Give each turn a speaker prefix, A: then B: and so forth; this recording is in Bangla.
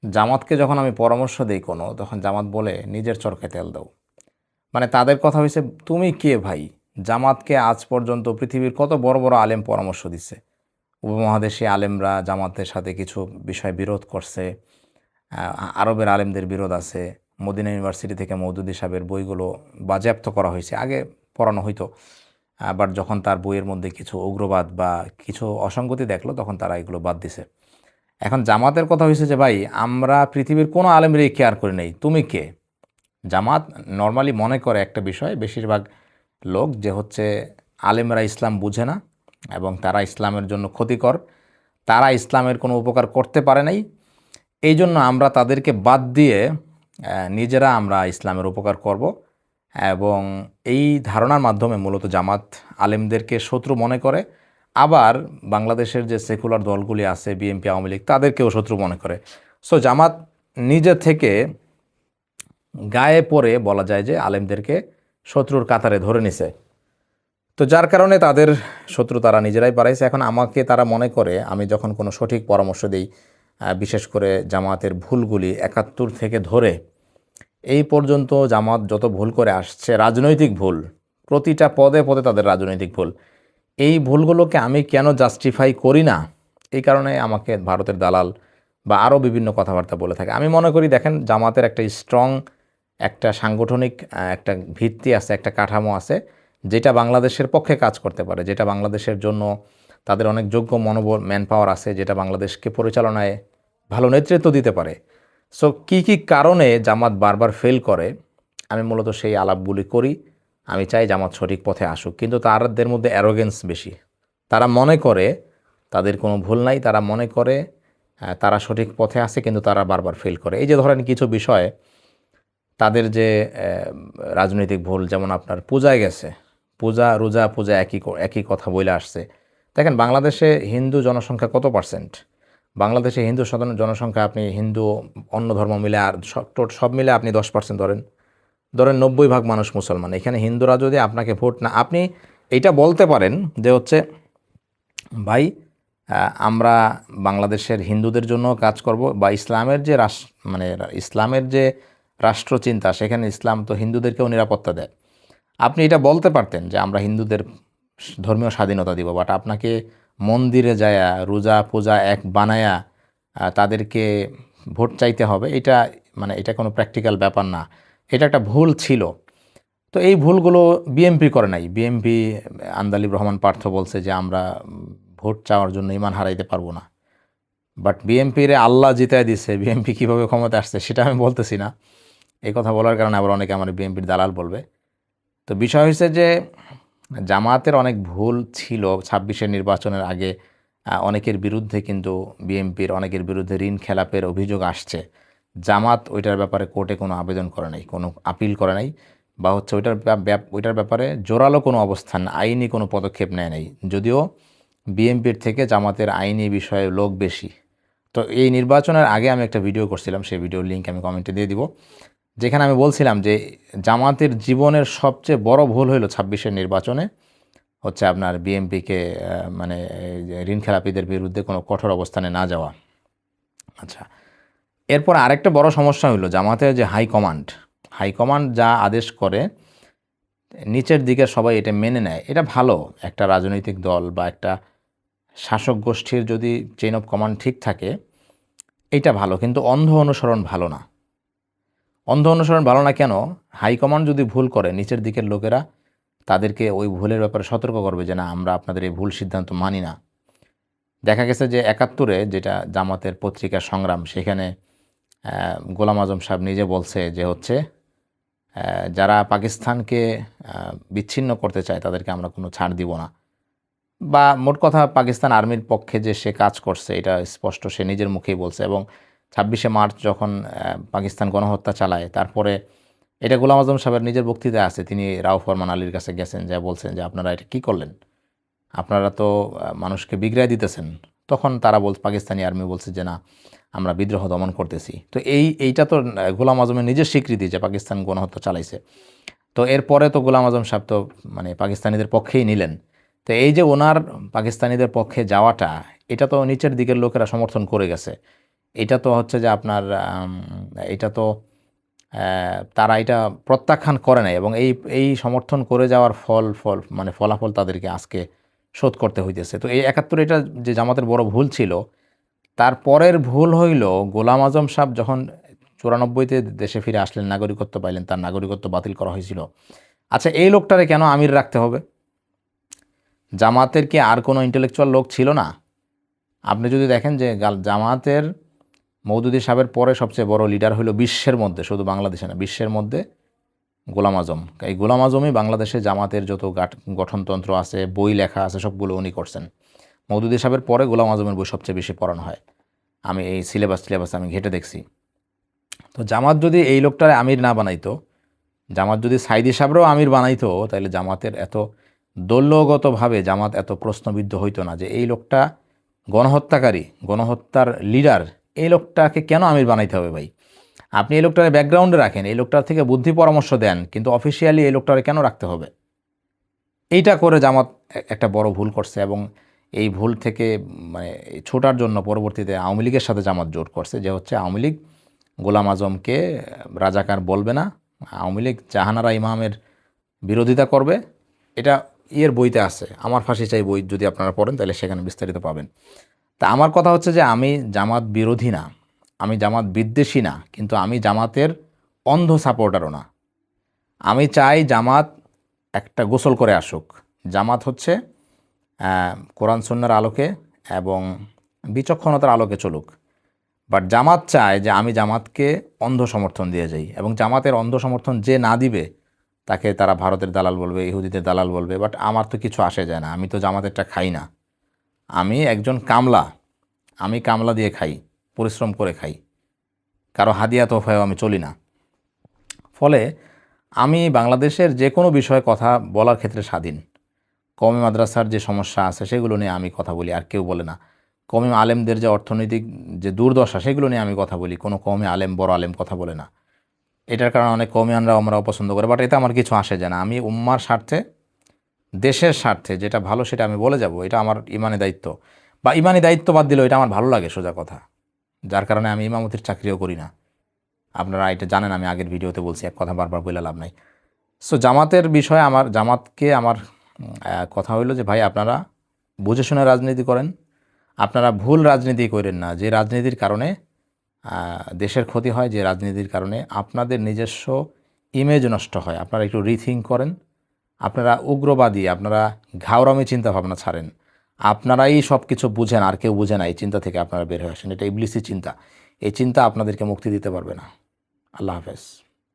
A: জামাতকে যখন আমি পরামর্শ দেই কোনো, তখন জামাত বলে নিজের চরকায় তেল দাও। মানে তাদের কথা হয়েছে, তুমি কে ভাই? জামাতকে আজ পর্যন্ত পৃথিবীর কত বড় বড় আলেম পরামর্শ দিচ্ছে। উপমহাদেশে আলেমরা জামাতের সাথে কিছু বিষয় বিরোধ করছে। আরবের আলেমদের বিরোধ আছে। মদিনা ইউনিভার্সিটি থেকে মওদুদি সাহেবের বইগুলো বাজেয়াপ্ত করা হয়েছে, আগে পড়ানো হইতো। আবার যখন তার বইয়ের মধ্যে কিছু উগ্রবাদ বা কিছু অসঙ্গতি দেখলো, তখন তারা এগুলো বাদ দিছে। এখন জামাতের কথা হয়েছে যে ভাই, আমরা পৃথিবীর কোনো আলেমরেই কেয়ার করি নাই, তুমি কে? জামাত নর্মালি মনে করে একটা বিষয়, বেশিরভাগ লোক, যে হচ্ছে আলেমরা ইসলাম বুঝে না এবং তারা ইসলামের জন্য ক্ষতিকর, তারা ইসলামের কোনো উপকার করতে পারে নাই, এই জন্য আমরা তাদেরকে বাদ দিয়ে নিজেরা আমরা ইসলামের উপকার করব। এবং এই ধারণার মাধ্যমে মূলত জামাত আলেমদেরকে শত্রু মনে করে। আবার বাংলাদেশের যে সেকুলার দলগুলি আছে, বিএনপি, আওয়ামী লীগ, তাদেরকেও শত্রু মনে করে। সো জামাত নিজে থেকে গায়ে পড়ে বলা যায় যে আলেমদেরকে শত্রুর কাতারে ধরে নিছে। তো যার কারণে তাদের শত্রু তারা নিজেরাই বাড়াইছে। এখন আমাকে তারা মনে করে আমি যখন কোনো সঠিক পরামর্শ দিই, বিশেষ করে জামাতের ভুলগুলি ৭১ থেকে ধরে এই পর্যন্ত জামাত যত ভুল করে আসছে, রাজনৈতিক ভুল, প্রতিটা পদে পদে তাদের রাজনৈতিক ভুল, এই ভুলগুলোকে আমি কেন জাস্টিফাই করি না, এই কারণে আমাকে ভারতের দালাল বা আরও বিভিন্ন কথাবার্তা বলে থাকে। আমি মনে করি, দেখেন, জামাতের একটা স্ট্রং একটা সাংগঠনিক একটা ভিত্তি আছে, একটা কাঠামো আছে, যেটা বাংলাদেশের পক্ষে কাজ করতে পারে, যেটা বাংলাদেশের জন্য তাদের অনেক যোগ্য মনোবল, ম্যান পাওয়ার আছে, যেটা বাংলাদেশকে পরিচালনায় ভালো নেতৃত্ব দিতে পারে। সো কী কী কারণে জামাত বারবার ফেল করে, আমি মূলত সেই আলাপগুলি করি। আমি চাই জামাত সঠিক পথে আসুক, কিন্তু তাদের মধ্যে অ্যারোগেন্স বেশি। তারা মনে করে তাদের কোনো ভুল নাই, তারা মনে করে তারা সঠিক পথে আছে, কিন্তু তারা বারবার ফেল করে। এই যে ধরেন কিছু বিষয়ে তাদের যে রাজনৈতিক ভুল, যেমন আপনার পূজায় গেছে, পূজা রোজা পূজা একই একই কথা বলে আসছে। দেখেন বাংলাদেশে হিন্দু জনসংখ্যা কত পার্সেন্ট? বাংলাদেশে হিন্দু জনসংখ্যা, আপনি হিন্দু অন্য ধর্ম মিলে আর সব মিলে আপনি 10% ধরেন, 90 ভাগ মানুষ মুসলমান। এখানে হিন্দুরা যদি আপনাকে ভোট না, আপনি এইটা বলতে পারেন যে হচ্ছে, ভাই, আমরা বাংলাদেশের হিন্দুদের জন্য কাজ করব, বা ইসলামের যে মানে ইসলামের যে রাষ্ট্রচিন্তা, সেখানে ইসলাম তো হিন্দুদেরকেও নিরাপত্তা দেয়। আপনি এটা বলতে পারতেন যে আমরা হিন্দুদের ধর্মীয় স্বাধীনতা দিব, বাট আপনাকে মন্দিরে যায়া রোজা পূজা এক বানায়া তাদেরকে ভোট চাইতে হবে, এটা মানে এটা কোনো প্র্যাকটিক্যাল ব্যাপার না। এটা একটা ভুল ছিল। তো এই ভুলগুলো বিএমপি করে নাই। বিএমপি, আন্দালিব রহমান পার্থ বলছে যে আমরা ভোট চাওয়ার জন্য ইমান হারাইতে পারবো না। বাট বিএমপিরে আল্লাহ জিতায় দিছে, বিএমপি কীভাবে ক্ষমতা আসছে সেটা আমি বলতেছি না। এই কথা বলার কারণে আবার অনেকে আমার বিএমপির দালাল বলবে। তো বিষয় হয়েছে যে জামাতের অনেক ভুল ছিল ২৬-এর নির্বাচনের আগে। অনেকের বিরুদ্ধে কিন্তু বিএমপির অনেকের বিরুদ্ধে ঋণ খেলাপের অভিযোগ আসছে। জামাত ওইটার ব্যাপারে কোর্টে কোনো আবেদন করে নাই, কোনো আপিল করে নাই, বা হচ্ছে ওইটার ব্যাপারে জোরালো কোনো অবস্থান, আইনি কোনো পদক্ষেপ নেয় নাই। যদিও বিএমপির থেকে জামাতের আইনি বিষয়ে লোক বেশি। তো এই নির্বাচনের আগে আমি একটা ভিডিও করছিলাম, সেই ভিডিওর লিঙ্ক আমি কমেন্টে দিয়ে দিব, যেখানে আমি বলছিলাম যে জামাতের জীবনের সবচেয়ে বড় ভুল হলো ২৬-এর নির্বাচনে হচ্ছে আপনার বিএমপিকে মানে ঋণ খেলাপিদের বিরুদ্ধে কোনো কঠোর অবস্থানে না যাওয়া। আচ্ছা, এরপর আরেকটা বড় সমস্যা হলো জামাতের যে হাইকমান্ড যা আদেশ করে, নিচের দিকে সবাই এটা মেনে নেয়। এটা ভালো, একটা রাজনৈতিক দল বা একটা শাসক গোষ্ঠীর যদি চেইন অফ কমান্ড ঠিক থাকে, এইটা ভালো, কিন্তু অন্ধ অনুসরণ ভালো না। অন্ধ অনুসরণ ভালো না কেন? হাইকমান্ড যদি ভুল করে, নিচের দিকের লোকেরা তাদেরকে ওই ভুলের ব্যাপারে সতর্ক করবে যে না, আমরা আপনাদের এই ভুল সিদ্ধান্ত মানি না। দেখা গেছে যে ৭১-এ যেটা জামাতের পত্রিকা সংগ্রাম, সেখানে গোলাম আজম সাহেব নিজে বলছে যে হচ্ছে যারা পাকিস্তানকে বিচ্ছিন্ন করতে চায় তাদেরকে আমরা কোনো ছাড় দিব না। বা মোট কথা পাকিস্তান আর্মির পক্ষে যে সে কাজ করছে, এটা স্পষ্ট সে নিজের মুখেই বলছে। এবং ২৬শে মার্চ যখন পাকিস্তান গণহত্যা চালায়, তারপরে এটা গোলাম আজম সাহেবের নিজের বক্তৃতায় আছে, তিনি রাও ফরমান আলীর কাছে গেছেন, যা বলছেন যে আপনারা এটা কী করলেন, আপনারা তো মানুষকে বিগড়ায় দিতেছেন। তখন তারা পাকিস্তানি আর্মি বলছে যে না, আমরা বিদ্রোহ দমন করতেছি। তো এইটা তো গোলাম আজমের নিজের স্বীকৃতি যে পাকিস্তান গণহত্যা চালাইছে। তো এরপরে তো গোলাম আজম সাহেব তো মানে পাকিস্তানিদের পক্ষেই নিলেন। তো এই যে ওনার পাকিস্তানিদের পক্ষে যাওয়াটা, এটা তো নিচের দিকের লোকেরা সমর্থন করে গেছে। এটা তো হচ্ছে যে আপনার এটা তো তারা এটা প্রত্যাখ্যান করে নাই এবং এই এই সমর্থন করে যাওয়ার মানে ফলাফল তাদেরকে আজকে শোধ করতে হইতেছে। তো এই ৭১ এটা যে জামাতের বড় ভুল ছিল, তারপরের ভুল হইল গোলাম আজম সাহেব যখন ৯৪-তে দেশে ফিরে আসলেন, নাগরিকত্ব পাইলেন, তার নাগরিকত্ব বাতিল করা হয়েছিল। আচ্ছা, এই লোকটারে কেন আমির রাখতে হবে? জামাতের কি আর কোনো ইন্টেলেকচুয়াল লোক ছিল না? আপনি যদি দেখেন যে জামাতের মওদুদি সাহেবের পরে সবচেয়ে বড় লিডার হলো বিশ্বের মধ্যে, শুধু বাংলাদেশে না, বিশ্বের মধ্যে গোলাম আজম। এই গোলাম আজমই বাংলাদেশে জামাতের যত গঠনতন্ত্র আছে, বই লেখা আছে, সবগুলো উনি করছেন। মওদুদি সাহেবের পরে গোলাম আজমের বই সবচেয়ে বেশি পড়ানো হয়। আমি এই সিলেবাস আমি ঘেটে দেখছি। তো জামাত যদি এই লোকটারে আমির না বানাইতো, জামাত যদি সাইদি সাহেবরাও আমির বানাইতো, তাহলে জামাতের এত দলীয়গতভাবে জামাত এত প্রশ্নবিদ্ধ হইতো না যে এই লোকটা গণহত্যাকারী, গণহত্যার লিডার, এই লোকটাকে কেন আমির বানাইতে হবে ভাই? আপনি এই লোকটার ব্যাকগ্রাউন্ডে রাখেন, এই লোকটার থেকে বুদ্ধি পরামর্শ দেন, কিন্তু অফিসিয়ালি এই লোকটারে কেন রাখতে হবে? এইটা করে জামাত একটা বড় ভুল করছে এবং এই ভুল থেকে মানে ছোটার জন্য পরবর্তীতে আওয়ামী লীগের সাথে জামাত জোট করছে, যে হচ্ছে আওয়ামী লীগ গোলাম আজমকে রাজাকার বলবে না, আওয়ামী লীগ জাহানারা ইমামের বিরোধিতা করবে। এটা বইতে আছে, আমার ফাঁসি চাই বই যদি আপনারা পড়েন তাহলে সেখানে বিস্তারিত পাবেন। তা আমার কথা হচ্ছে যে আমি জামাত বিরোধী না, আমি জামাত বিদ্বেষী না, কিন্তু আমি জামাতের অন্ধ সাপোর্টারও না। আমি চাই জামাত একটা গোসল করে আসুক। জামাত হচ্ছে কোরআন সুন্নাহর আলোকে এবং বিচক্ষণতার আলোকে চলুক। বাট জামাত চায় যে আমি জামাতকে অন্ধ সমর্থন দিয়ে যাই, এবং জামাতের অন্ধ সমর্থন যে না দিবে তাকে তারা ভারতের দালাল বলবে, ইহুদিদের দালাল বলবে। বাট আমার তো কিছু আসে যায় না, আমি তো জামাতেরটা খাই না। আমি একজন কামলা, আমি কামলা দিয়ে খাই, পরিশ্রম করে খাই, কারো হাদিয়া তোফায়ও আমি চলি না। ফলে আমি বাংলাদেশের যে কোনো বিষয়ে কথা বলার ক্ষেত্রে স্বাধীন। কওমি মাদ্রাসার যে সমস্যা আছে সেগুলো নিয়ে আমি কথা বলি, আর কেউ বলে না। কওমি আলেমদের যে অর্থনৈতিক যে দুর্দশা সেগুলো নিয়ে আমি কথা বলি, কোনো কওমি আলেম, বড় আলেম কথা বলে না। এটার কারণে অনেক কওমিয়ানরাও আমরাও পছন্দ করে, বাট এতে আমার কিছু আসে যায় না। আমি উম্মার স্বার্থে, দেশের স্বার্থে যেটা ভালো সেটা আমি বলে যাব, এটা আমার ইমানি দায়িত্ব। বা ইমানি দায়িত্ব বাদ দিলেও এটা আমার ভালো লাগে, সোজা কথা। যার কারণে আমি ইমামতির চাকরিও করি না। আপনারা এটা জানেন, আমি আগের ভিডিওতে বলছি, এক কথা বারবার বলে লাভ নাই। সো জামাতের বিষয়ে জামাতকে আমার কথা হইলো যে ভাই, আপনারা বুঝে শুনে রাজনীতি করেন, আপনারা ভুল রাজনীতি করেন না, যে রাজনীতির কারণে দেশের ক্ষতি হয়, যে রাজনীতির কারণে আপনাদের নিজস্ব ইমেজ নষ্ট হয়। আপনারা একটু রিথিঙ্ক করেন, আপনারা উগ্রবাদী, আপনারা ঘাওরামি চিন্তা ভাবনা ছাড়েন, আপনারাই সব কিছু বুঝেন আর কেউ বুঝে না, এই চিন্তা থেকে আপনারা বের হয়ে আসেন। এটা ইবলিসি চিন্তা, এই চিন্তা আপনাদেরকে মুক্তি দিতে পারবে না। আল্লাহ হাফেজ।